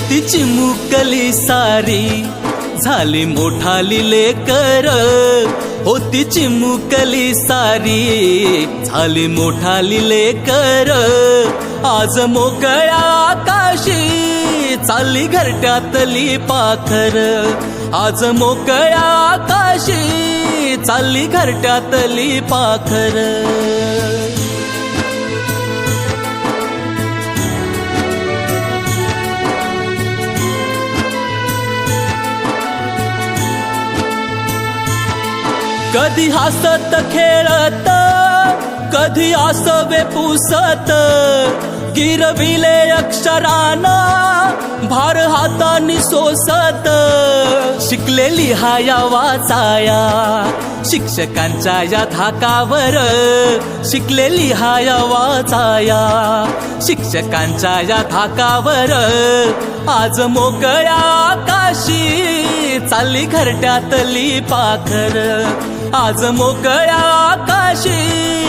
होती चिमुकली सारी झाली मोठाली लेकर, होती चिमुकली सारी झाली मोठाली लेकर, आज मोकळ्या आकाशी चालली घरट्यातली पाखर, आज मोकळ्या आकाशी चालली घरट्यातली पाखर। कधी हसत खेळत, कधी आसवे पुसत, गिरविले अक्षराना भार हातानी सोसत, शिकले लिहाया वाचाया शिक्षकांच्या या धाकावर, शिकले लिहाया वाचाया शिक्षकांच्या या धाकावर, आज मोकळ्या आकाशी चालली घरट्यातली पाखर, आज मोकळ्या आकाशी